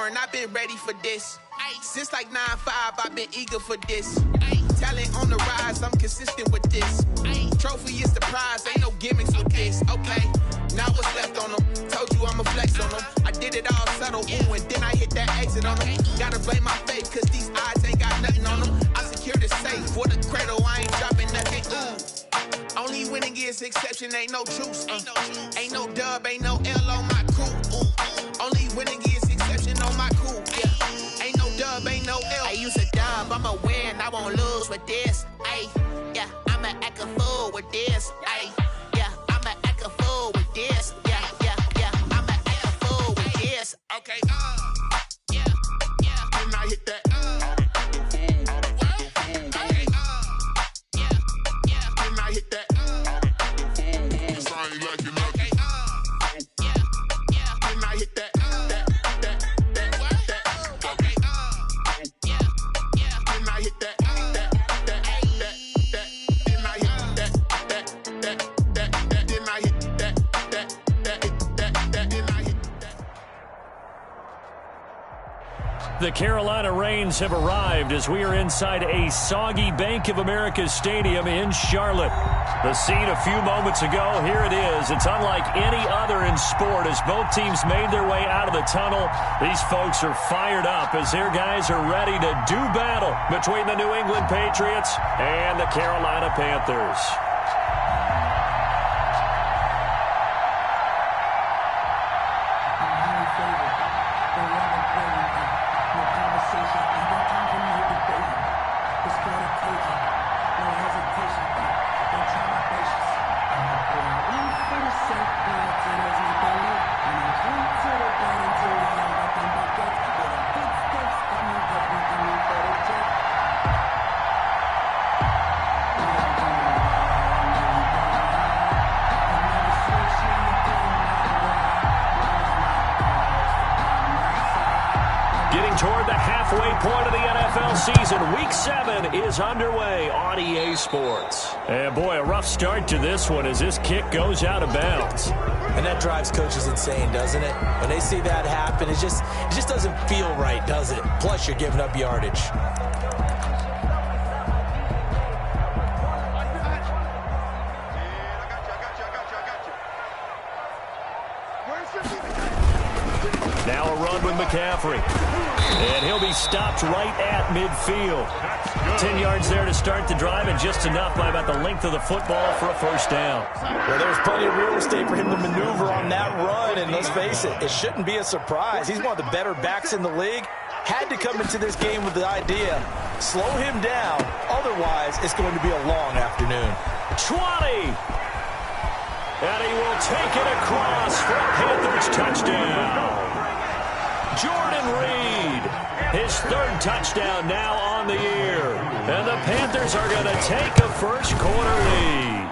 foreign, I've been ready for this. Since like 9-5, I've been eager for this. Talent on the rise, I'm consistent with this. Trophy is the prize, ain't no gimmicks with this. Okay, now what's left on them? Told you I'ma flex on them. I did it all subtle, ooh, and then I hit that exit on them. Gotta blame my faith, cause these odds ain't got nothing on them. I secure the safe for the cradle, I ain't dropping nothing, ooh. Only winning is exception, ain't no truce. Ain't no dub, ain't no L on my crew, ooh. Only winning is exception on my crew, yeah. Ain't no dub, ain't no L. I use a dub, I'ma win, I won't lose with this. Ay, yeah, I'ma act a fool with this. Ay, yeah, I'ma act a fool with this. Yeah, yeah, yeah, I'ma act a fool with this. Okay, yeah, yeah. Then I hit that. Okay, yeah, yeah. Then I hit that. Okay, yeah, yeah. Then I hit that. The Carolina Rains have arrived as we are inside a soggy Bank of America Stadium in Charlotte. The scene a few moments ago, here it is. It's unlike any other in sport as both teams made their way out of the tunnel. These folks are fired up as their guys are ready to do battle between the New England Patriots and the Carolina Panthers. Toward the halfway point of the NFL season. Week 7 is underway on EA Sports. And boy, a rough start to this one as this kick goes out of bounds. And that drives coaches insane, doesn't it? When they see that happen, it just doesn't feel right, does it? Plus, you're giving up yardage. Now a run with McCaffrey. And he'll be stopped right at midfield. 10 yards there to start the drive, and just enough by about the length of the football for a first down. Well, there's plenty of real estate for him to maneuver on that run, and let's face it, it shouldn't be a surprise. He's one of the better backs in the league. Had to come into this game with the idea, slow him down, otherwise it's going to be a long afternoon. 20! And he will take it across for a Panthers touchdown. Jordan Reed, his third touchdown now on the year. And the Panthers are going to take a first quarter lead.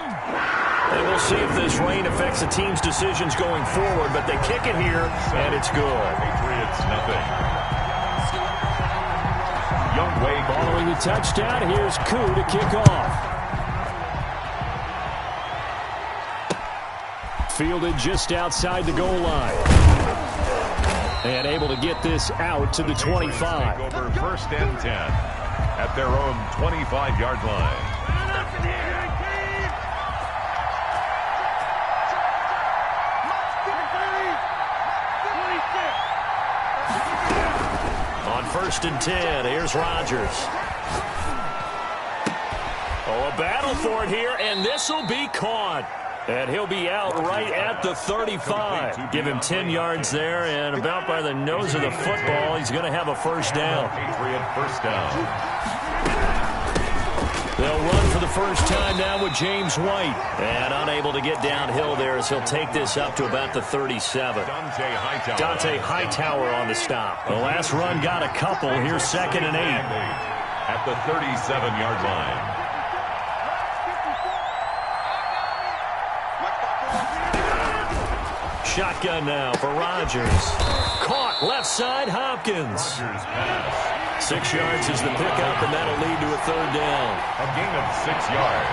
And we'll see if this rain affects the team's decisions going forward, but they kick it here, and it's good. Patriots, nothing. Young Wade following the touchdown, here's Koo to kick off. Fielded just outside the goal line. And able to get this out to the 25. Take over first and 10 at their own 25-yard line. On first and 10, here's Rodgers. Oh, a battle for it here, and this will be caught. And he'll be out right at the 35. Give him 10 yards there, and about by the nose of the football, he's going to have a first down. Patriot first down. They'll run for the first time now with James White. And unable to get downhill there as he'll take this up to about the 37. Dante Hightower on the stop. The last run got a couple. Here's 2nd and 8. At the 37-yard line. Shotgun now for Rodgers. Caught left side, Hopkins. 6 yards is the pickup, and that'll lead to a third down. A gain of 6 yards.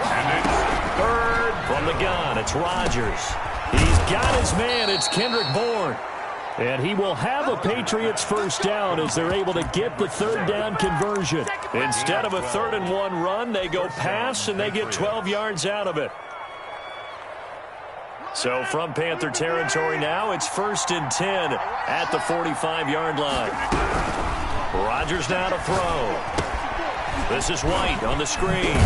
And it's third from the gun. It's Rodgers. He's got his man. It's Kendrick Bourne. And he will have a Patriots first down as they're able to get the third down conversion. Instead of a 3rd-and-1 run, they go pass, and they get 12 yards out of it. So from Panther territory now, it's 1st and 10 at the 45-yard line. Rodgers now to throw. This is White on the screen.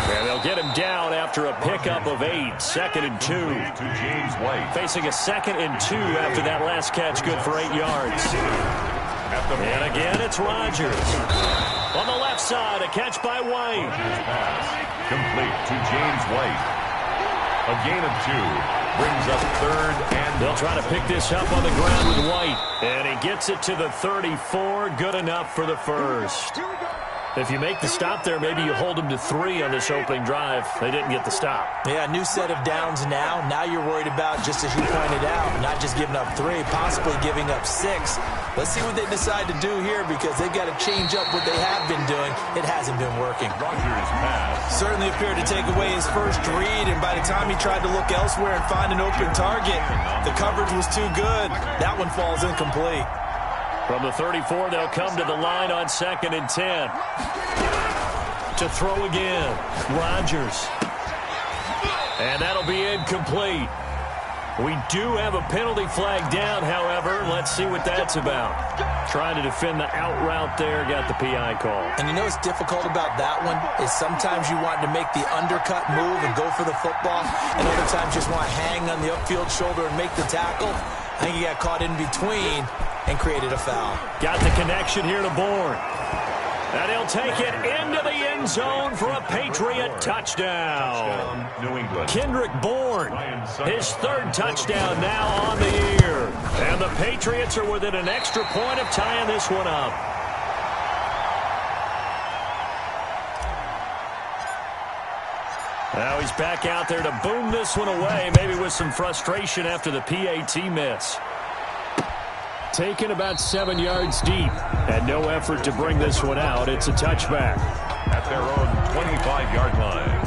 And they'll get him down after a pickup of 8. 2nd and 2. To James White. Facing a 2nd and 2 after that last catch, good for 8 yards. And again, it's Rodgers. On the left side, a catch by White. Pass complete to James White. A gain of 2 brings up 3rd and... They'll try to pick this up on the ground with White. And he gets it to the 34. Good enough for the first. If you make the stop there, maybe you hold them to 3 on this opening drive. They didn't get the stop. Yeah, new set of downs now. Now you're worried about, just as you pointed out, not just giving up 3, possibly giving up 6. Let's see what they decide to do here, because they've got to change up what they have been doing. It hasn't been working. Rodgers pass. Certainly appeared to take away his first read, and by the time he tried to look elsewhere and find an open target, the coverage was too good. That one falls incomplete. From the 34, they'll come to the line on 2nd and 10. To throw again, Rodgers. And that'll be incomplete. We do have a penalty flag down, however. Let's see what that's about. Trying to defend the out route there, got the PI call. And you know what's difficult about that one is sometimes you want to make the undercut move and go for the football, and other times just want to hang on the upfield shoulder and make the tackle. I think he got caught in between and created a foul. Got the connection here to Bourne. And he'll take it into the end zone for a Patriot touchdown. New England. Kendrick Bourne, his 3rd touchdown now on the year. And the Patriots are within an extra point of tying this one up. Now he's back out there to boom this one away, maybe with some frustration after the PAT miss. Taken about 7 yards deep, and no effort to bring this one out. It's a touchback. At their own 25-yard line.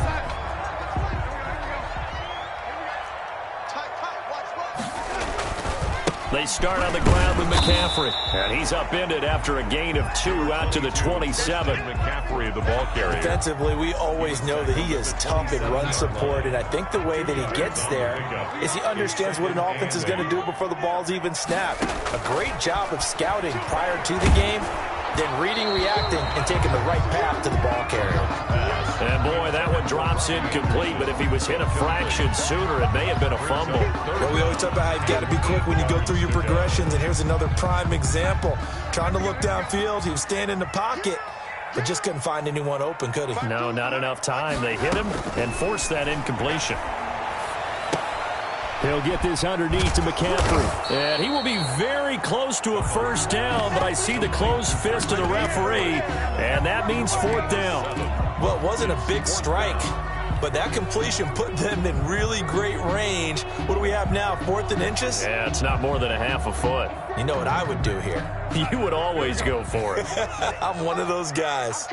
They start on the ground with McCaffrey, and he's upended after a gain of 2 out to the 27. McCaffrey, the ball carrier. Defensively, we always know that he is tough in run support, and I think the way that he gets there is he understands what an offense is going to do before the ball's even snapped. A great job of scouting prior to the game, then reading, reacting, and taking the right path to the ball carrier. And boy, that one drops incomplete, but if he was hit a fraction sooner, it may have been a fumble. Well, we always talk about how you've got to be quick when you go through your progressions, and here's another prime example. Trying to look downfield, he was standing in the pocket, but just couldn't find anyone open, could he? No, not enough time. They hit him and forced that incompletion. He'll get this underneath to McCaffrey. And he will be very close to a first down, but I see the closed fist of the referee, and that means 4th down. Well, it wasn't a big strike, but that completion put them in really great range. What do we have now, 4th and inches? Yeah, it's not more than a half a foot. You know what I would do here? You would always go for it. I'm one of those guys.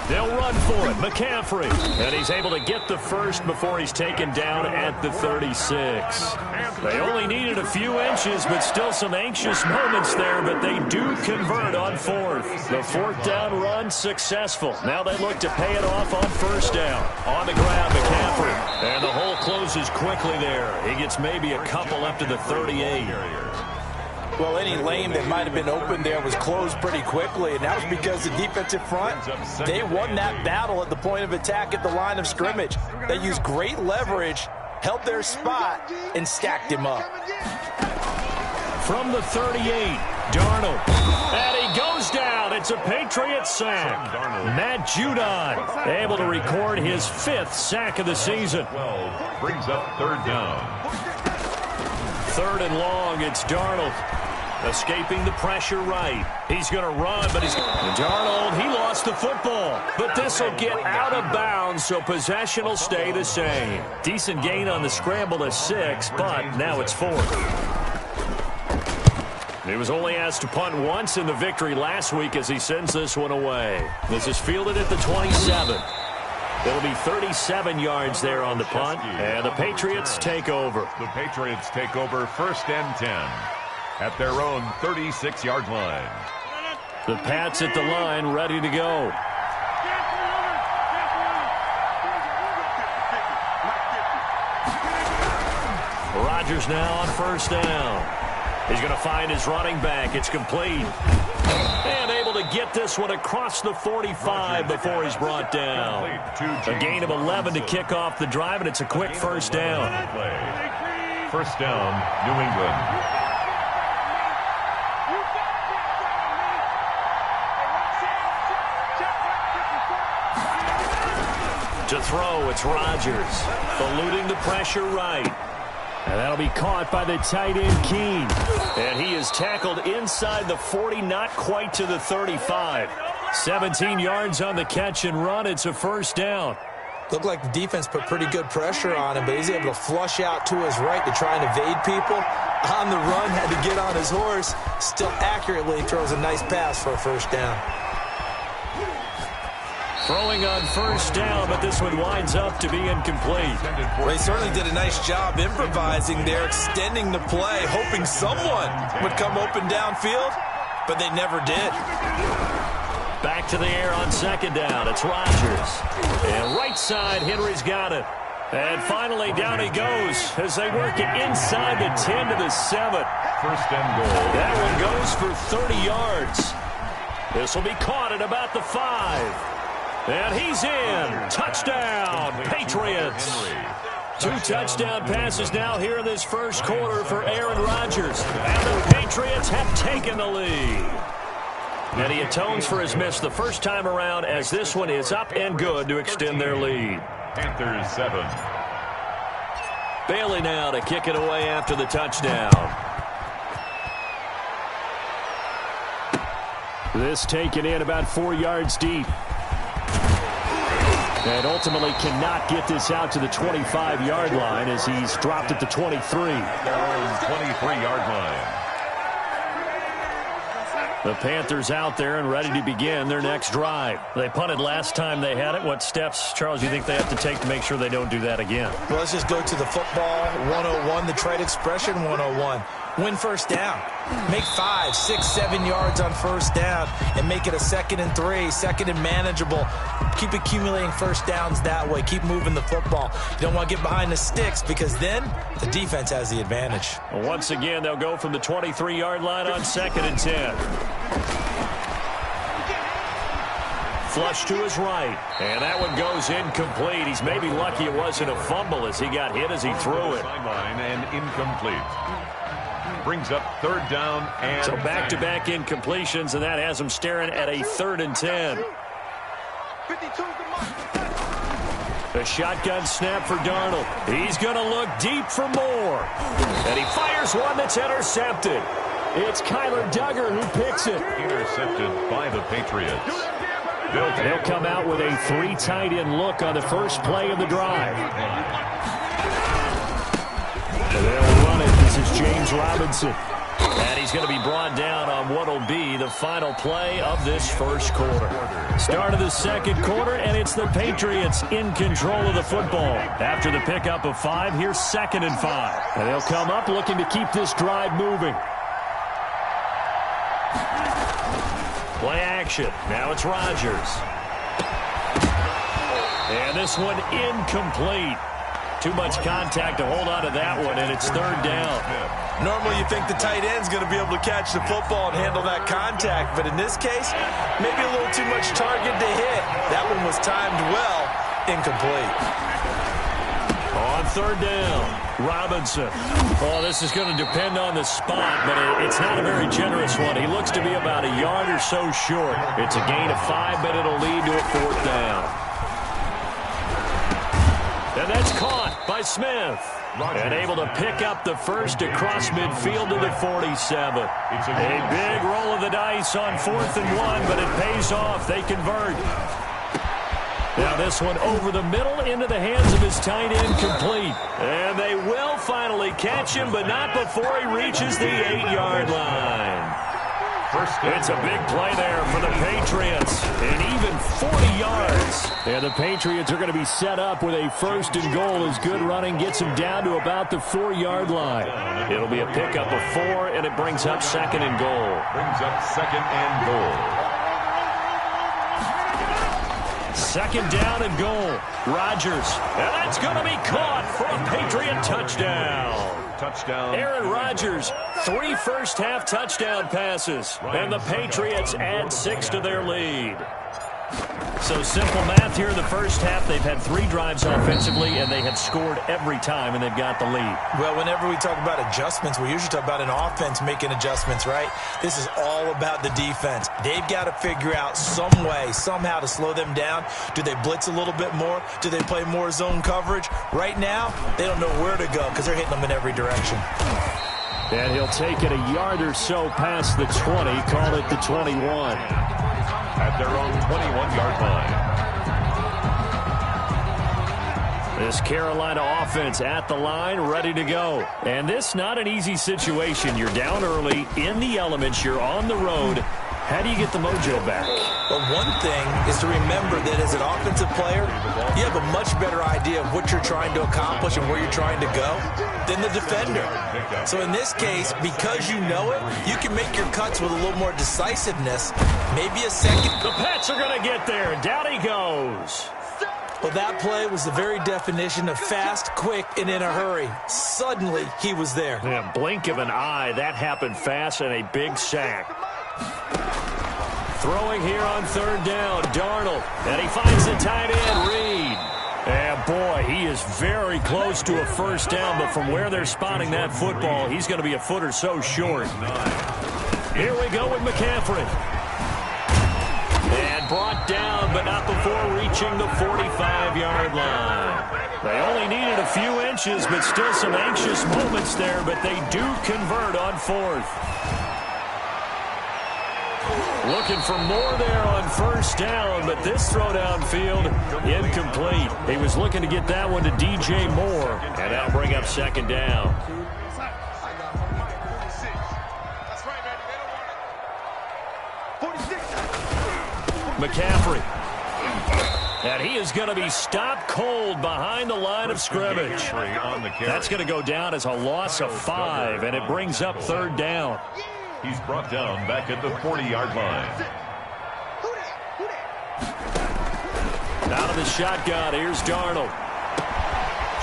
They'll run for it. McCaffrey. And he's able to get the first before he's taken down at the 36. They only needed a few inches, but still some anxious moments there, but they do convert on 4th. The 4th down run successful. Now they look to pay it off on 1st down. On the ground, McCaffrey. And the hole closes quickly there. He gets maybe a couple up to the 38. Well, any lane that might have been open there was closed pretty quickly, and that was because the defensive front, they won that battle at the point of attack at the line of scrimmage. They used great leverage, held their spot, and stacked him up. From the 38, Darnold. And he goes down. It's a Patriot sack. Matt Judon able to record his 5th sack of the season. 12 brings up 3rd down. 3rd and long, it's Darnold. Escaping the pressure right. He's going to run, but Darnold, he lost the football. But this will get out of bounds, so possession will stay the same. Decent gain on the scramble to 6, but now it's 4th. He was only asked to punt once in the victory last week as he sends this one away. This is fielded at the 27. It'll be 37 yards there on the punt, and the Patriots take over. The Patriots take over 1st and 10 at their own 36-yard line. The Pats at the line, ready to go. Rodgers now on 1st down. He's going to find his running back. It's complete. And able to get this one across the 45 before he's brought down. A gain of 11 to kick off the drive, and it's a quick 1st down. 1st down, New England. To throw, it's Rodgers. Eluding the pressure right. And that'll be caught by the tight end, Keene. And he is tackled inside the 40, not quite to the 35. 17 yards on the catch and run. It's a 1st down. Looked like the defense put pretty good pressure on him, but he's able to flush out to his right to try and evade people. On the run, had to get on his horse. Still accurately throws a nice pass for a 1st down. Throwing on 1st down, but this one winds up to be incomplete. Well, he certainly did a nice job improvising there, extending the play, hoping someone would come open downfield, but they never did. Back to the air on 2nd down. It's Rodgers. And right side, Henry's got it. And finally, down he goes as they work it inside the 10 to the 7. 1st and goal. That one goes for 30 yards. This will be caught at about the 5. And he's in. Touchdown, Patriots. 2 touchdown passes now here in this 1st quarter for Aaron Rodgers. And the Patriots have taken the lead. And he atones for his miss the first time around as this one is up and good to extend their lead. Panthers 7. Bailey now to kick it away after the touchdown. This taken in about 4 yards deep. And ultimately cannot get this out to the 25-yard line as he's dropped at the 23. Their own 23-yard line. The Panthers out there and ready to begin their next drive. They punted last time they had it. What steps, Charles, do you think they have to take to make sure they don't do that again? Well, let's just go to the football 101, the trade expression 101. Win 1st down. Make 5, 6, 7 yards on 1st down and make it a 2nd and 3, 2nd and manageable. Keep accumulating 1st downs that way. Keep moving the football. You don't want to get behind the sticks because then the defense has the advantage. Well, once again, they'll go from the 23-yard line on 2nd and 10. Flush to his right. And that one goes incomplete. He's maybe lucky it wasn't a fumble as he got hit as he threw it. Sideline and incomplete. Brings up 3rd down and so back-to-back incompletions, and that has him staring at a 3rd and 10. The shotgun snap for Darnold. He's going to look deep for more. And he fires one that's intercepted. It's Kyler Duggar who picks it. Intercepted by the Patriots. They'll come out with a 3 tight end look on the first play of the drive. They'll run it. This is James Robinson. And he's going to be brought down on what will be the final play of this 1st quarter. Start of the 2nd quarter, and it's the Patriots in control of the football. After the pickup of 5, here's 2nd and 5. And they'll come up looking to keep this drive moving. Play action. Now it's Rodgers. And this one incomplete. Too much contact to hold on to that one, and it's 3rd down. Normally you think the tight end's going to be able to catch the football and handle that contact, but in this case, maybe a little too much target to hit. That one was timed well, incomplete. On 3rd down, Robinson. Oh, this is going to depend on the spot, but it's not a very generous one. He looks to be about a yard or so short. It's a gain of 5, but it'll lead to a 4th down. And that's caught by Smith. And able to pick up the 1st across midfield to the 47. A big roll of the dice on 4th and 1, but it pays off. They convert. Now this one over the middle into the hands of his tight end, complete. And they will finally catch him, but not before he reaches the 8-yard line. It's a big play there for the Patriots. And even 40 yards. And the Patriots are going to be set up with a 1st and goal as good running gets them down to about the 4-yard line. It'll be a pickup of 4, and it brings up 2nd and goal. Brings up 2nd and goal. 2nd down and goal. Rodgers. And that's going to be caught for a Patriot touchdown. Touchdown. Aaron Rodgers, 3 first-half touchdown passes. And the Patriots add 6 to their lead. So simple math here in the first half. They've had 3 drives offensively, and they have scored every time, and they've got the lead. Well, whenever we talk about adjustments, we usually talk about an offense making adjustments, right? This is all about the defense. They've got to figure out some way, somehow to slow them down. Do they blitz a little bit more? Do they play more zone coverage? Right now, they don't know where to go because they're hitting them in every direction. And he'll take it a yard or so past the 20, call it the 21. At their own 21-yard line. This Carolina offense at the line, ready to go. And this not an easy situation. You're down early, in the elements, you're on the road. How do you get the mojo back? Well, one thing is to remember that as an offensive player, you have a much better idea of what you're trying to accomplish and where you're trying to go than the defender. So in this case, because you know it, you can make your cuts with a little more decisiveness. Maybe a second. The Pats are going to get there. Down he goes. Well, that play was the very definition of fast, quick, and in a hurry. Suddenly, he was there. Yeah, blink of an eye. That happened fast and a big sack. Throwing here on 3rd down, Darnold. And he finds the tight end, Reed. And boy, he is very close to a 1st down, but from where they're spotting that football, he's going to be a foot or so short. Here we go with McCaffrey. And brought down, but not before reaching the 45-yard line. They only needed a few inches, but still some anxious moments there, but they do convert on 4th. Looking for more there on 1st down, but this throw downfield, incomplete. He was looking to get that one to DJ Moore, and that'll bring up 2nd down. McCaffrey. And he is going to be stopped cold behind the line of scrimmage. That's going to go down as a loss of 5, and it brings up 3rd down. He's brought down back at the 40-yard line. Out of the shotgun, here's Darnold.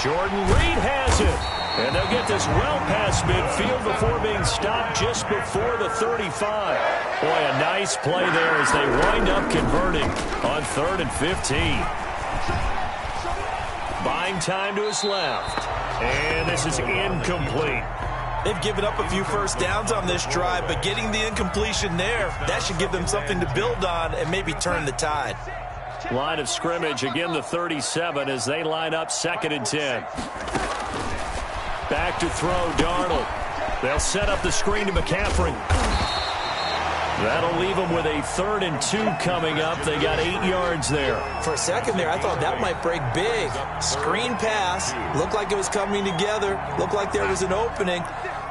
Jordan Reed has it. And they'll get this well past midfield before being stopped just before the 35. Boy, a nice play there as they wind up converting on 3rd and 15. Buying time to his left. And this is incomplete. They've given up a few 1st downs on this drive, but getting the incompletion there, that should give them something to build on and maybe turn the tide. Line of scrimmage, again the 37 as they line up 2nd and 10. Back to throw, Darnold. They'll set up the screen to McCaffrey. That'll leave them with a 3rd and 2 coming up. They got 8 yards there. For a second there, I thought that might break big. Screen pass. Looked like it was coming together. Looked like there was an opening.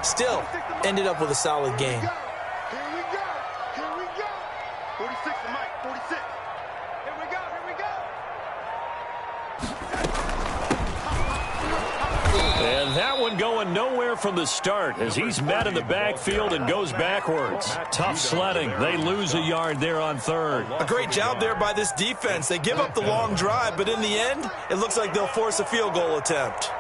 Still, ended up with a solid game. Here we go. Here we go. 46 to Mike. 46. Here we go. Here we go. And that one going nowhere from the start as he's met in the backfield and goes backwards. Tough sledding. They lose a yard there on 3rd. A great job there by this defense. They give up the long drive, but in the end, it looks like they'll force a field goal attempt.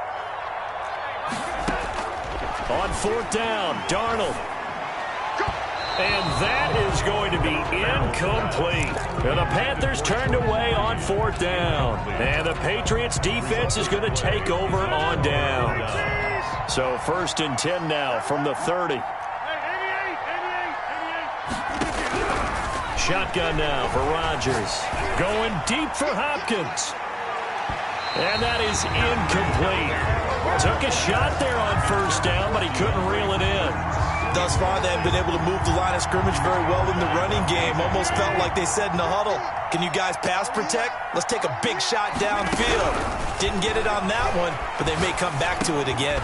On 4th down, Darnold. And that is going to be incomplete. And the Panthers turned away on 4th down. And the Patriots defense is going to take over on down. So 1st and 10 now from the 30. Shotgun now for Rodgers. Going deep for Hopkins. And that is incomplete. Took a shot there on 1st down, but he couldn't reel it in. Thus far, they have been able to move the line of scrimmage very well in the running game. Almost felt like they said in the huddle, can you guys pass protect? Let's take a big shot downfield. Didn't get it on that one, but they may come back to it again.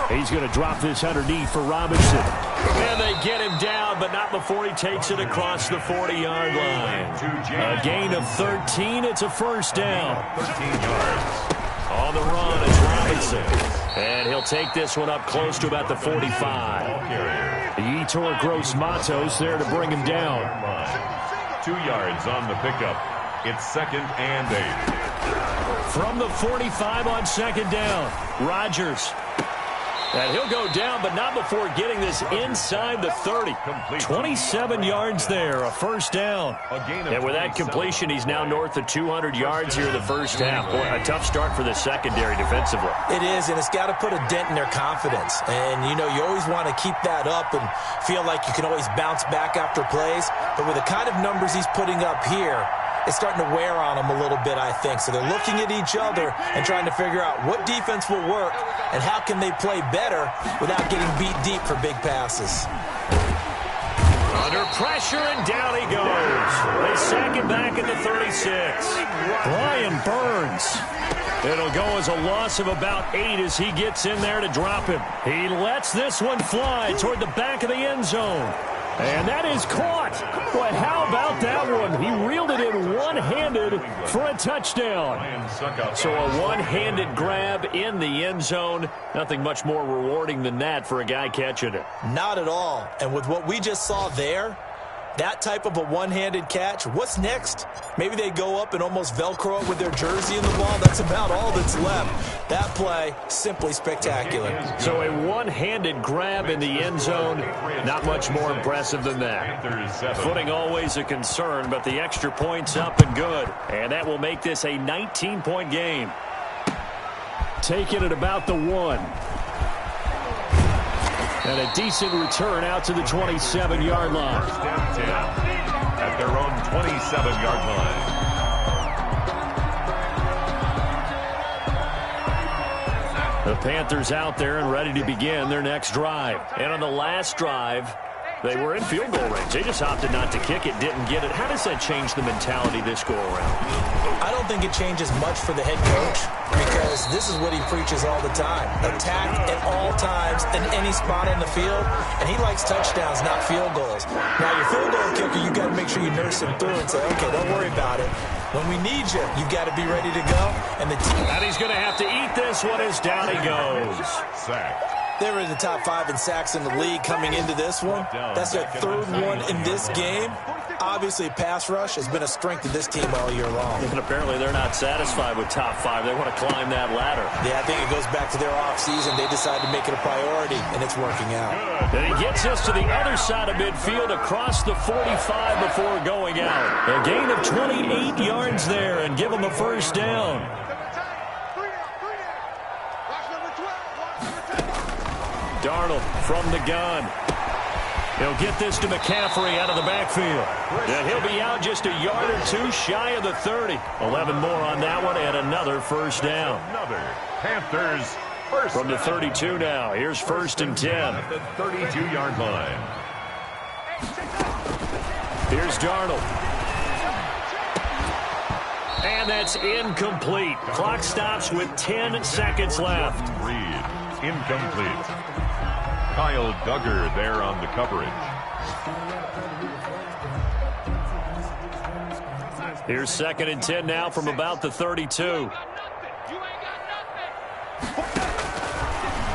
He's going to drop this underneath for Robinson. And they get him down, but not before he takes it across the 40-yard line. A gain of 13. It's a first down. 13 yards. On the run is Robinson. And he'll take this one up close to about the 45. Yetur Gross-Matos there to bring him down. 2 yards on the pickup. It's 2nd and 8. From the 45 on 2nd down, Rodgers. And he'll go down, but not before getting this inside the 30. 27 yards there, a first down. And with that completion, he's now north of 200 yards here in the first half. Boy, a tough start for the secondary defensively. It is, and it's got to put a dent in their confidence. And, you know, you always want to keep that up and feel like you can always bounce back after plays. But with the kind of numbers he's putting up here, it's starting to wear on them a little bit, I think. So they're looking at each other and trying to figure out what defense will work and how can they play better without getting beat deep for big passes. Under pressure, and down he goes. They sack him back at the 36. Brian Burns. It'll go as a loss of about 8 as he gets in there to drop him. He lets this one fly toward the back of the end zone. And that is caught. Boy, how about that one? He reeled it in one-handed for a touchdown. So a one-handed grab in the end zone. Nothing much more rewarding than that for a guy catching it. Not at all. And with what we just saw there, that type of a one-handed catch, what's next? Maybe they go up and almost Velcro it with their jersey in the ball. That's about all that's left. That play, simply spectacular. So a one-handed grab in the end zone, not much more impressive than that. Footing always a concern, but the extra point's up and good. And that will make this a 19-point game. Taking it about the 1. And a decent return out to the 27-yard line. First and 10 at their own 27-yard line. The Panthers out there and ready to begin their next drive. And on the last drive, they were in field goal range. They just opted not to kick it, didn't get it. How does that change the mentality this go-around? I don't think it changes much for the head coach because this is what he preaches all the time. Attack at all times in any spot on the field, and he likes touchdowns, not field goals. Now, your field goal kicker, you've got to make sure you nurse him through and say, okay, don't worry about it. When we need you, you've got to be ready to go. And he's going to have to eat this one as down he goes. Sacked. They were in the top 5 in sacks in the league coming into this one. That's their 3rd one in this game. Obviously, pass rush has been a strength of this team all year long. And apparently they're not satisfied with top 5. They want to climb that ladder. Yeah, I think it goes back to their offseason. They decided to make it a priority, and it's working out. And he gets us to the other side of midfield across the 45 before going out. A gain of 28 yards there and give him a first down. Darnold from the gun. He'll get this to McCaffrey out of the backfield. And he'll be out just a yard or 2 shy of the 30. 11 more on that one and another first down. Another Panthers first from the 32 now. Here's 1st and 10. At the 32-yard line. Here's Darnold. And that's incomplete. Clock stops with 10 seconds left. Reed, incomplete. Kyle Duggar there on the coverage. Here's 2nd and 10 now from about the 32.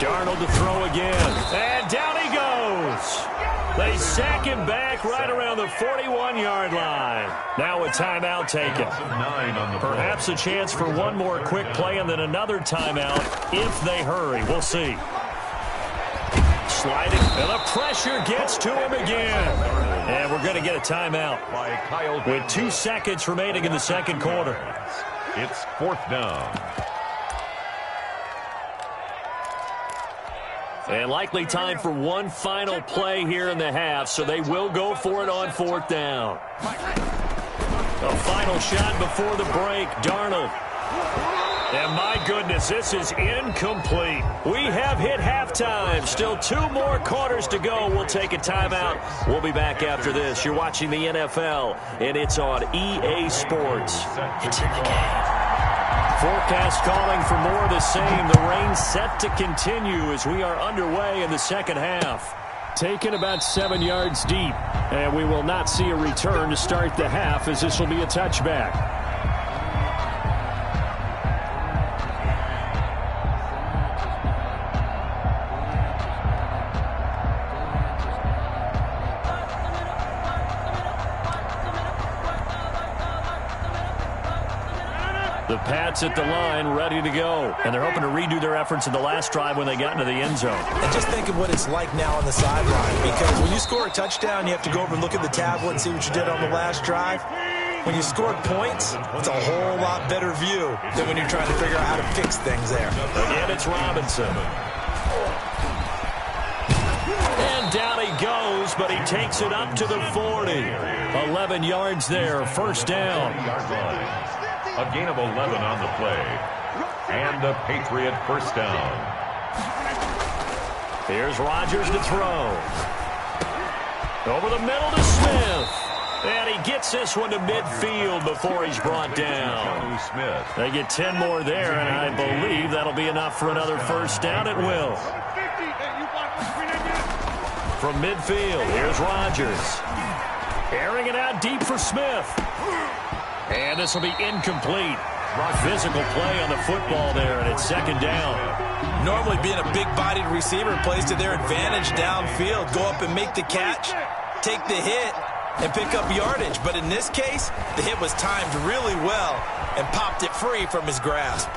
Darnold to throw again. And down he goes. They sack him back right around the 41-yard line. Now a timeout taken. Perhaps a chance for one more quick play and then another timeout if they hurry. We'll see. Sliding, and the pressure gets to him again. And we're going to get a timeout with 2 seconds remaining in the second quarter. It's 4th down. And likely time for one final play here in the half, so they will go for it on 4th down. A final shot before the break, Darnold. And my goodness, this is incomplete. We have hit halftime. Still 2 more quarters to go. We'll take a timeout. We'll be back after this. You're watching the NFL, and it's on EA Sports. It's in the game. Forecast calling for more of the same. The rain set to continue as we are underway in the second half. Taken about 7 yards deep. And we will not see a return to start the half as this will be a touchback. The Pats at the line, ready to go. And they're hoping to redo their efforts in the last drive when they got into the end zone. And just think of what it's like now on the sideline. Because when you score a touchdown, you have to go over and look at the tablet and see what you did on the last drive. When you scored points, it's a whole lot better view than when you're trying to figure out how to fix things there. Again, it's Robinson. And down he goes, but he takes it up to the 40. 11 yards there, first down. A gain of 11 on the play. And the Patriot first down. Here's Rodgers to throw. Over the middle to Smith. And he gets this one to midfield before he's brought down. They get 10 more there, and I believe that'll be enough for another first down. It will. From midfield, here's Rodgers. Airing it out deep for Smith. And this will be incomplete. Physical play on the football there, and it's second down. Normally being a big-bodied receiver plays to their advantage downfield. Go up and make the catch, take the hit, and pick up yardage. But in this case, the hit was timed really well and popped it free from his grasp.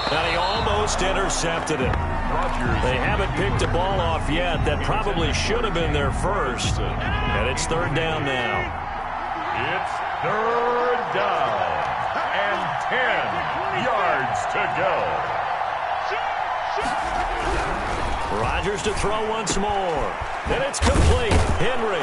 Now he almost intercepted it. They haven't picked a ball off yet. That probably should have been their first. And it's third down now. It's third down and 10 yards to go. Rodgers to throw once more. And it's complete. Henry.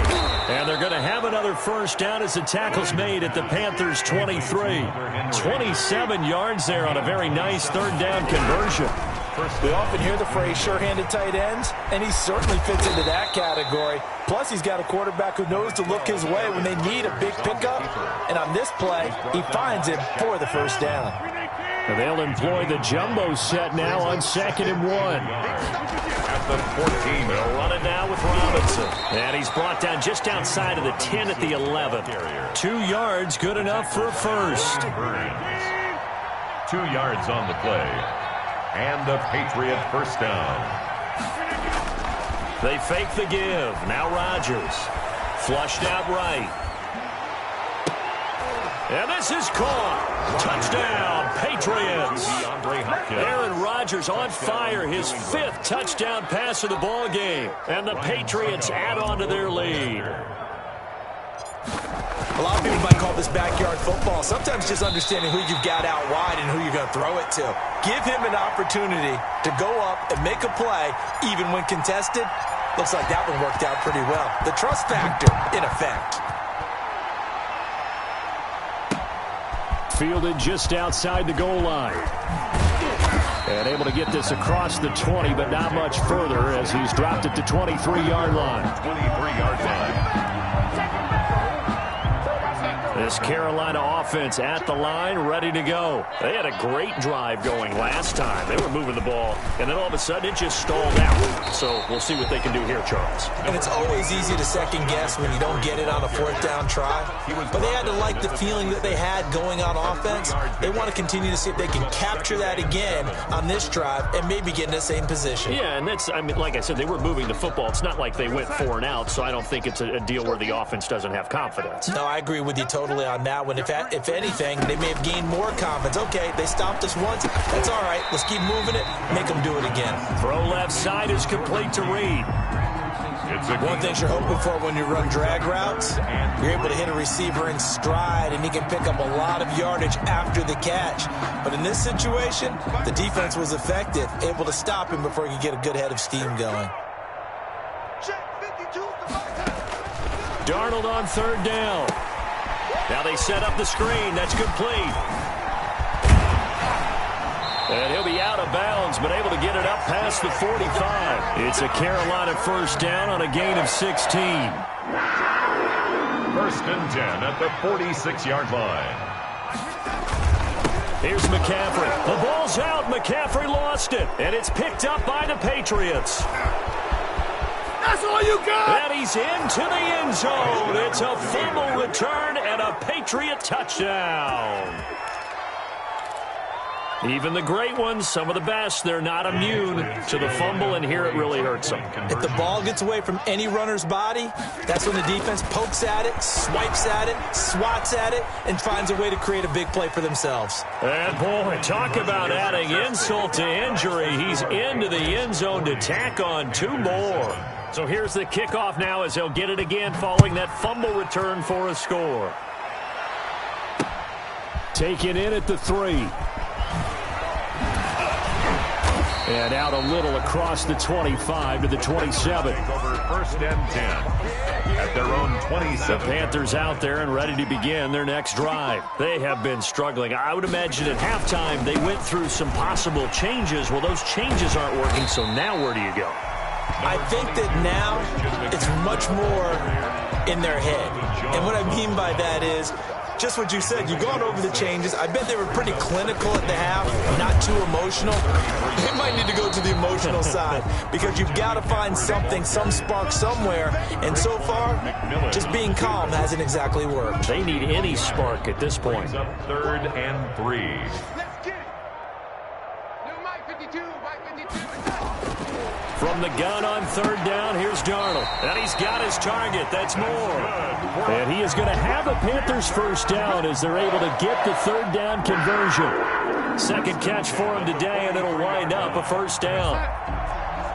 And they're going to have another first down as the tackle's made at the Panthers' 23. 27 yards there on a very nice third down conversion. We often hear the phrase sure-handed tight ends, and he certainly fits into that category. Plus, he's got a quarterback who knows to look his way when they need a big pickup. And on this play, he finds him for the first down. And they'll employ the jumbo set now on 2nd and 1. At the 14, they'll run it now with Robinson. And he's brought down just outside of the 10 at the 11. 2 yards, good enough for a first. 2 yards on the play. And the Patriot first down. They fake the give. Now Rodgers. Flushed out right. And this is caught. Touchdown, Patriots. Aaron Rodgers on fire. His 5th touchdown pass of the ball game. And the Patriots add on to their lead. A lot of people might call this backyard football. Sometimes just understanding who you've got out wide and who you're going to throw it to. Give him an opportunity to go up and make a play, even when contested. Looks like that one worked out pretty well. The trust factor, in effect. Fielded just outside the goal line. And able to get this across the 20, but not much further as he's dropped it to 23-yard line. 23-yard line. This Carolina offense at the line, ready to go. They had a great drive going last time. They were moving the ball, and then all of a sudden it just stalled out. So we'll see what they can do here, Charles. And it's always easy to second guess when you don't get it on a 4th down try. But they had to like the feeling that they had going on offense. They want to continue to see if they can capture that again on this drive and maybe get in the same position. Yeah, and that's, I mean, like I said, they were moving the football. It's not like they went 4 and out, so I don't think it's a deal where the offense doesn't have confidence. No, I agree with you totally on that one. If anything, they may have gained more confidence. Okay, they stopped us once. That's all right. Let's keep moving it. Make them do it again. Throw left side is complete to Reed. One thing you're hoping for when you run drag routes, you're able to hit a receiver in stride, and he can pick up a lot of yardage after the catch. But in this situation, the defense was effective, able to stop him before he could get a good head of steam going. Darnold on 3rd down. Now they set up the screen. That's complete. And he'll be out of bounds, but able to get it up past the 45. It's a Carolina first down on a gain of 16. 1st and 10 at the 46-yard line. Here's McCaffrey. The ball's out. McCaffrey lost it. And it's picked up by the Patriots. That's all you got! And he's into the end zone. It's a fumble return and a Patriot touchdown. Even the great ones, some of the best, they're not immune to the fumble, and here it really hurts them. If the ball gets away from any runner's body, that's when the defense pokes at it, swipes at it, swats at it, and finds a way to create a big play for themselves. And, boy, talk about adding insult to injury. He's into the end zone to tack on 2 more. So here's the kickoff now as they'll get it again following that fumble return for a score. Taken in at the 3. And out a little across the 25 to the 27. Over first and 10 at their own 27. The Panthers out there and ready to begin their next drive. They have been struggling. I would imagine at halftime they went through some possible changes. Well, those changes aren't working, so now where do you go? I think that now it's much more in their head. And what I mean by that is just what you said. You've gone over the changes. I bet they were pretty clinical at the half, not too emotional. They might need to go to the emotional side because you've got to find something, some spark somewhere. And so far, just being calm hasn't exactly worked. They need any spark at this point. Up 3rd and 3. Let's get it. New Mike 52, Mike 52. From the gun on 3rd down, here's Darnold. And he's got his target. That's Moore. And he is going to have a Panthers first down as they're able to get the 3rd down conversion. Second catch for him today, and it'll wind up a first down.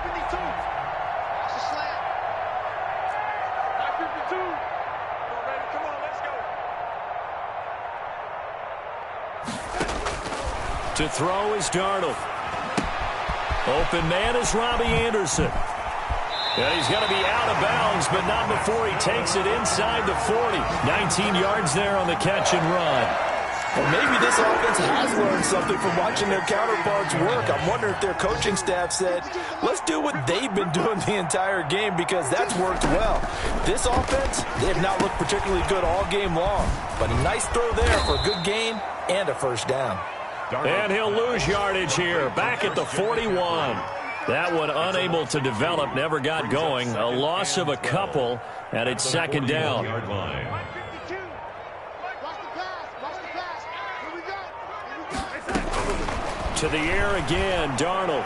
52. That's a slant. Mike 52. Come on, let's go. To throw is Darnold. Open man is Robbie Anderson. Yeah, he's got to be out of bounds, but not before he takes it inside the 40. 19 yards there on the catch and run. Well, maybe this offense has learned something from watching their counterparts work. I'm wondering if their coaching staff said, let's do what they've been doing the entire game because that's worked well. This offense, they have not looked particularly good all game long. But a nice throw there for a good gain and a first down. And he'll lose yardage here, back at the 41. That one unable to develop, never got going. A loss of a couple, and it's 2nd down. Mike 52. Watch the pass. Watch the pass. Here we go. To the air again, Darnold.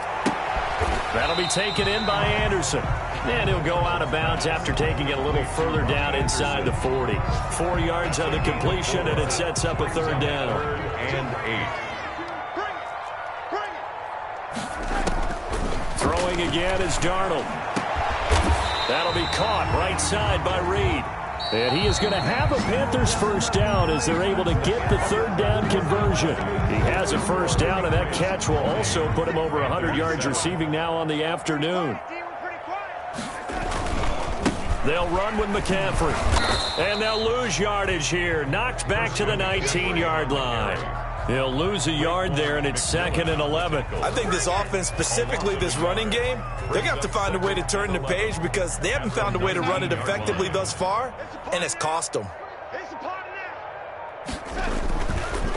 That'll be taken in by Anderson. And he'll go out of bounds after taking it a little further down inside the 40. 4 yards on the completion, and it sets up a 3rd down. 3rd and 8. Throwing again is Darnold. That'll be caught right side by Reed. And he is going to have a Panthers first down as they're able to get the 3rd down conversion. He has a first down, and that catch will also put him over 100 yards receiving now on the afternoon. They'll run with McCaffrey. And they'll lose yardage here. Knocked back to the 19-yard line. He'll lose a yard there, and it's 2nd and 11. I think this offense, specifically this running game, they're going to have to find a way to turn the page because they haven't found a way to run it effectively thus far, and it's cost them.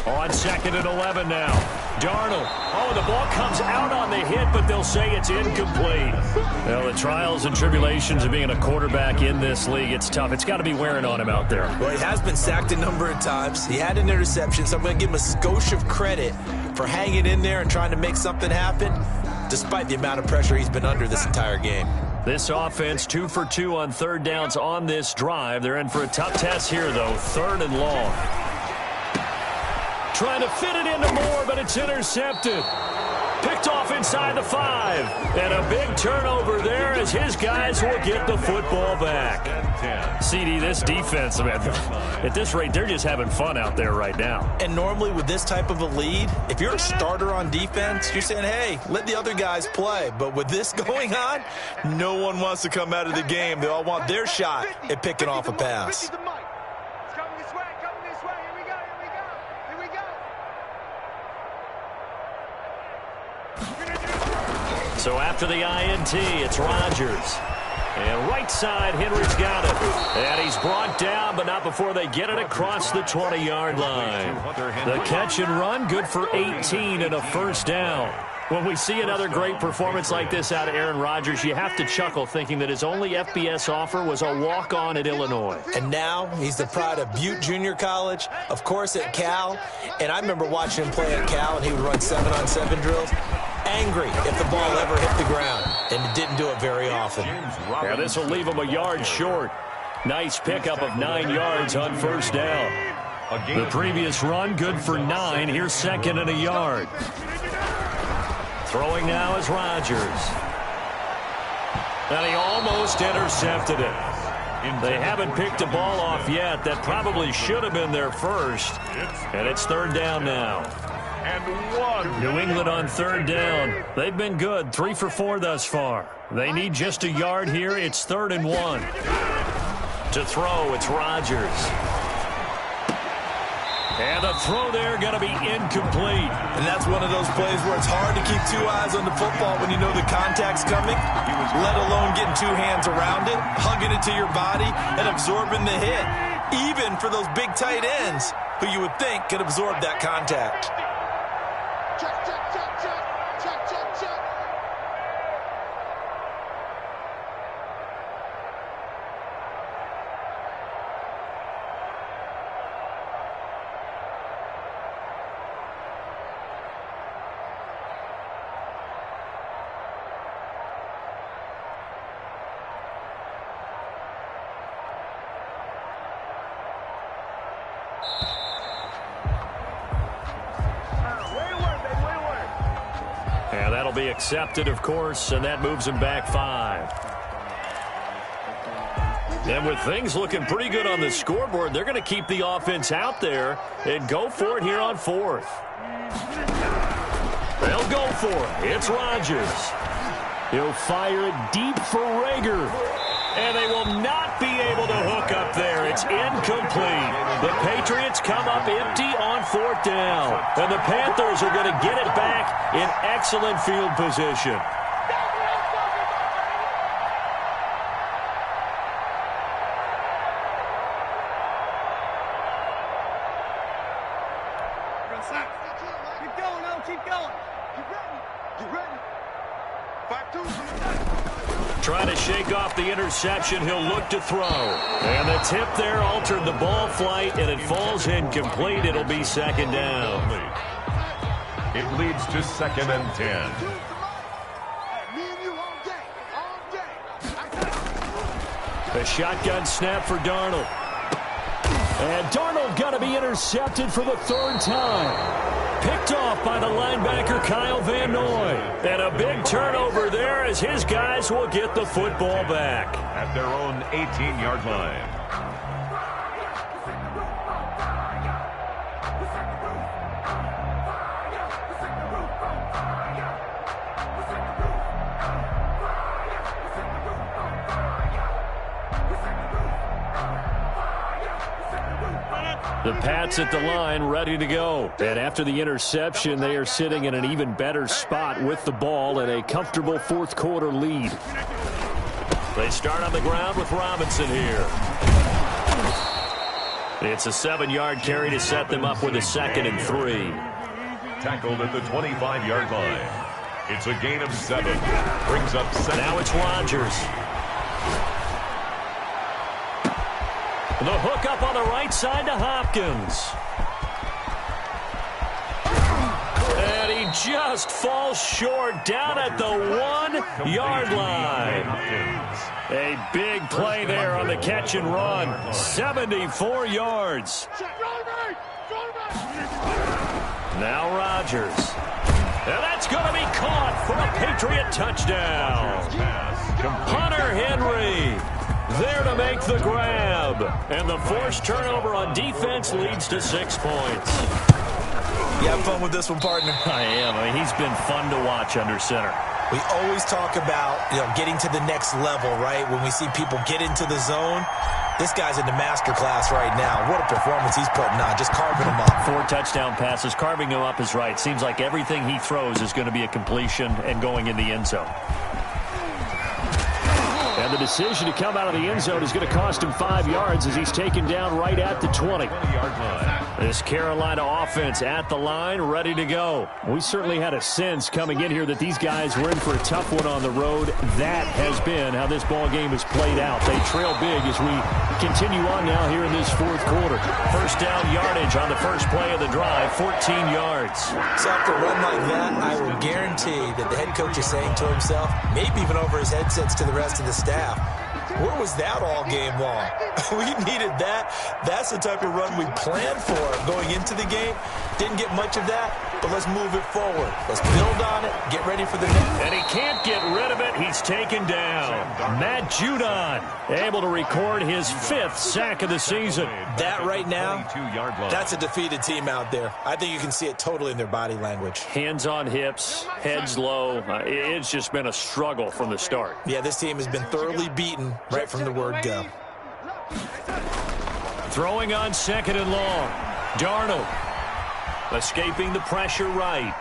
On 2nd and 11 now. Darnold. Oh, the ball comes out on the hit, but they'll say it's incomplete. Well, the trials and tribulations of being a quarterback in this league, it's tough. It's got to be wearing on him out there. Well, he has been sacked a number of times. He had an interception, so I'm going to give him a skosh of credit for hanging in there and trying to make something happen, despite the amount of pressure he's been under this entire game. This offense 2 for 2 on 3rd downs on this drive. They're in for a tough test here, though. 3rd and long. Trying to fit it into Moore, but it's intercepted. Picked off inside the 5. And a big turnover there as his guys will get the football back. CD, this defense, man, at this rate, they're just having fun out there right now. And normally with this type of a lead, if you're a starter on defense, you're saying, hey, let the other guys play. But with this going on, no one wants to come out of the game. They all want their shot at picking off a pass. So after the INT, it's Rodgers. And right side, Henry's got it. And he's brought down, but not before they get it across the 20-yard line. The catch and run, good for 18 and a first down. When we see another great performance like this out of Aaron Rodgers, you have to chuckle thinking that his only FBS offer was a walk-on at Illinois. And now he's the pride of Butte Junior College, of course at Cal. And I remember watching him play at Cal, and he would run 7-on-7 drills. Angry if the ball ever hit the ground, and it didn't do it very often. Now this will leave him a yard short. Nice pickup of 9 yards on first down. The previous run, good for 9. Here's second and a yard. Throwing now is Rodgers. And he almost intercepted it. They haven't picked a ball off yet. That probably should have been their first. And it's third down now. New England on third down. They've been good, 3 for 4 thus far. They need just a yard here. It's 3rd and 1. To throw, it's Rodgers. And the throw there going to be incomplete. And that's one of those plays where it's hard to keep 2 eyes on the football when you know the contact's coming, let alone getting 2 hands around it, hugging it to your body, and absorbing the hit. Even for those big tight ends who you would think could absorb that contact. Check, check, check, check. Check, check, check. And that'll be accepted, of course, and that moves him back 5. And with things looking pretty good on the scoreboard, they're going to keep the offense out there and go for it here on 4th. They'll go for it. It's Rodgers. He'll fire it deep for Rager. And they will not be able to hook up there. It's incomplete. The Patriots come up empty on 4th down. And the Panthers are going to get it back in excellent field position. Keep going, O. Keep going. Get ready. Get ready. 5-2. Trying to shake off the interception. He'll look to throw. And the tip there altered the ball flight, and it falls incomplete. It'll be 2nd down. It leads to 2nd and 10. Me and you all day. All day. A shotgun snap for Darnold. And Darnold got to be intercepted for the 3rd time. Picked off by the linebacker Kyle Van Noy. And a big turnover there as his guys will get the football back. At their own 18-yard line. The Pats at the line, ready to go. And after the interception, they are sitting in an even better spot with the ball and a comfortable 4th quarter lead. They start on the ground with Robinson here. It's a 7-yard carry to set them up with a 2nd and 3. Tackled at the 25-yard line. It's a gain of 7. Brings up 2nd. Now it's Rodgers. The hook up on the right side to Hopkins. And he just falls short down at the 1-yard line. A big play there on the catch and run. 74 yards. Now Rodgers. And that's going to be caught for a Patriot touchdown. Hunter Henry there to make the grab. And the forced turnover on defense leads to 6 points. You have fun with this one, partner? I am. I mean, he's been fun to watch under center. We always talk about, getting to the next level, right? When we see people get into the zone, this guy's in the master class right now. What a performance he's putting on, just carving them up. 4 touchdown passes. Carving him up is right. Seems like everything he throws is going to be a completion and going in the end zone. And And the decision to come out of the end zone is going to cost him 5 yards as he's taken down right at the 20. This Carolina offense at the line, ready to go. We certainly had a sense coming in here that these guys were in for a tough one on the road. That has been how this ball game has played out. They trail big as we continue on now here in this fourth quarter. First down yardage on the first play of the drive, 14 yards. So after a run like that, I will guarantee that the head coach is saying to himself, maybe even over his headsets to the rest of the staff, where was that all game long? We needed that. That's the type of run we planned for going into the game. Didn't get much of that, but let's move it forward. Let's build on it, get ready for the next. And he can't get rid of it. He's taken down. Matt Judon able to record his 5th sack of the season. That right now, that's a defeated team out there. I think you can see it totally in their body language. Hands on hips, heads low. It's just been a struggle from the start. Yeah, this team has been thoroughly beaten right from the word go. Throwing on 2nd and long. Darnold escaping the pressure right.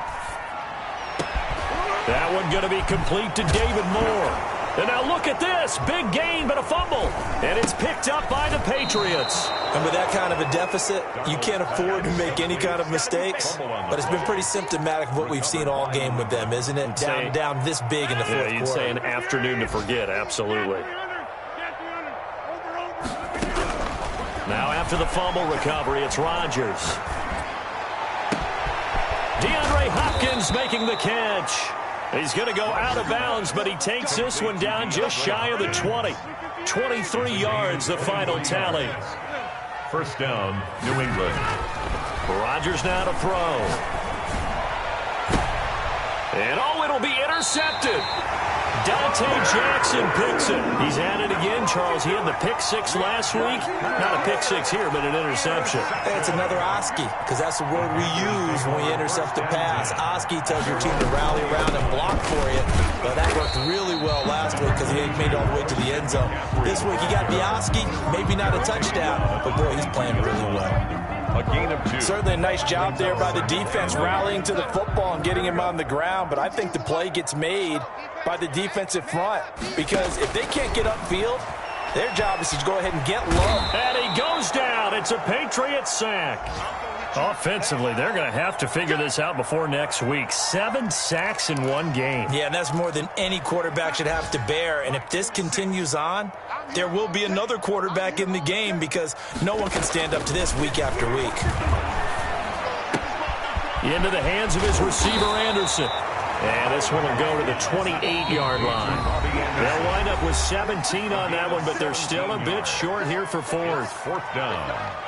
That one going to be complete to David Moore. And now look at this. Big gain, but a fumble. And it's picked up by the Patriots. And with that kind of a deficit, you can't afford to make any kind of mistakes. But it's been pretty symptomatic of what we've seen all game with them, isn't it? Down this big in the fourth quarter. You'd say an afternoon to forget, absolutely. Now after the fumble recovery, it's Rodgers. DeAndre Hopkins making the catch. He's going to go out of bounds, but he takes this one down just shy of the 20. 23 yards, the final tally. First down, New England. Rodgers now to throw. And it'll be intercepted. Dante Jackson picks it. He's at it again, Charles. He had the pick 6 last week. Not a pick 6 here, but an interception. It's another Oski, because that's the word we use when we intercept a pass. Oski tells your team to rally around and block for you. But that worked really well last week because he made it all the way to the end zone. This week he got the Oski, maybe not a touchdown, but boy, he's playing really well. A gain of 2. Certainly a nice job there by the defense rallying to the football and getting him on the ground, but I think the play gets made by the defensive front because if they can't get upfield, their job is to go ahead and get low. And he goes down. It's a Patriots sack. Offensively, they're going to have to figure this out before next week. 7 sacks in one game. Yeah, and that's more than any quarterback should have to bear. And if this continues on, there will be another quarterback in the game because no one can stand up to this week after week. Into the hands of his receiver, Anderson. And this one will go to the 28-yard line. They'll wind up with 17 on that one, but they're still a bit short here for 4th. 4th down.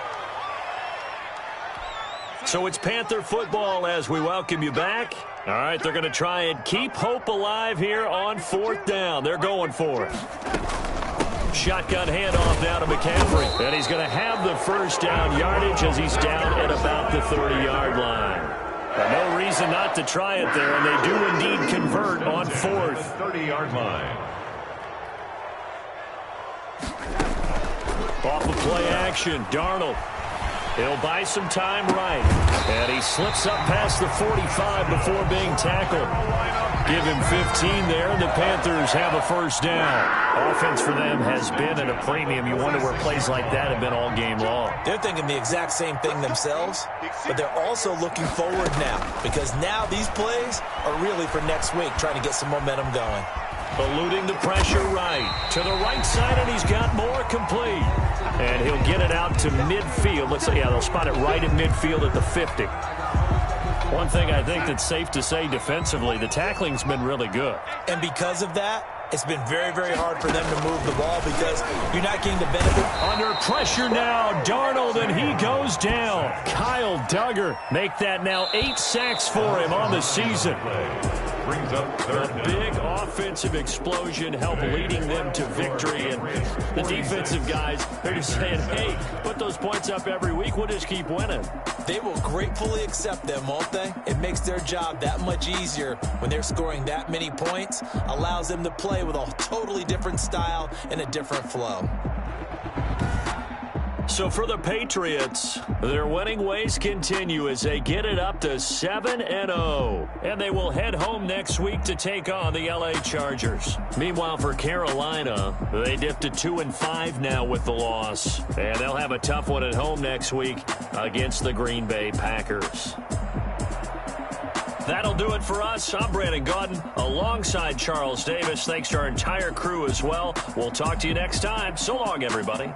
So it's Panther football as we welcome you back. All right, they're going to try and keep hope alive here on 4th down. They're going for it. Shotgun handoff now to McCaffrey. And he's going to have the first down yardage as he's down at about the 30-yard line. No reason not to try it there, and they do indeed convert on 4th. 30-yard line. Off of play action, Darnold. He'll buy some time right. And he slips up past the 45 before being tackled. Give him 15 there, and the Panthers have a first down. Offense for them has been at a premium. You wonder where plays like that have been all game long. They're thinking the exact same thing themselves, but they're also looking forward now because now these plays are really for next week, trying to get some momentum going. Eluding the pressure right. To the right side, and he's got more complete. And he'll get it out to midfield. Looks like, yeah, they'll spot it right at midfield at the 50. One thing I think that's safe to say defensively, the tackling's been really good. And because of that, it's been very, very hard for them to move the ball because you're not getting the benefit. Under pressure now, Darnold, and he goes down. Kyle Duggar make that now 8 sacks for him on the season. Brings up A big offensive explosion help leading them to victory. And the defensive guys, they're just saying, hey, put those points up every week. We'll just keep winning. They will gratefully accept them, won't they? It makes their job that much easier when they're scoring that many points. Allows them to play with a totally different style and a different flow. So for the Patriots, their winning ways continue as they get it up to 7-0. And they will head home next week to take on the LA Chargers. Meanwhile, for Carolina, they dipped to 2-5 now with the loss. And they'll have a tough one at home next week against the Green Bay Packers. That'll do it for us. I'm Brandon Gaudin alongside Charles Davis. Thanks to our entire crew as well. We'll talk to you next time. So long, everybody.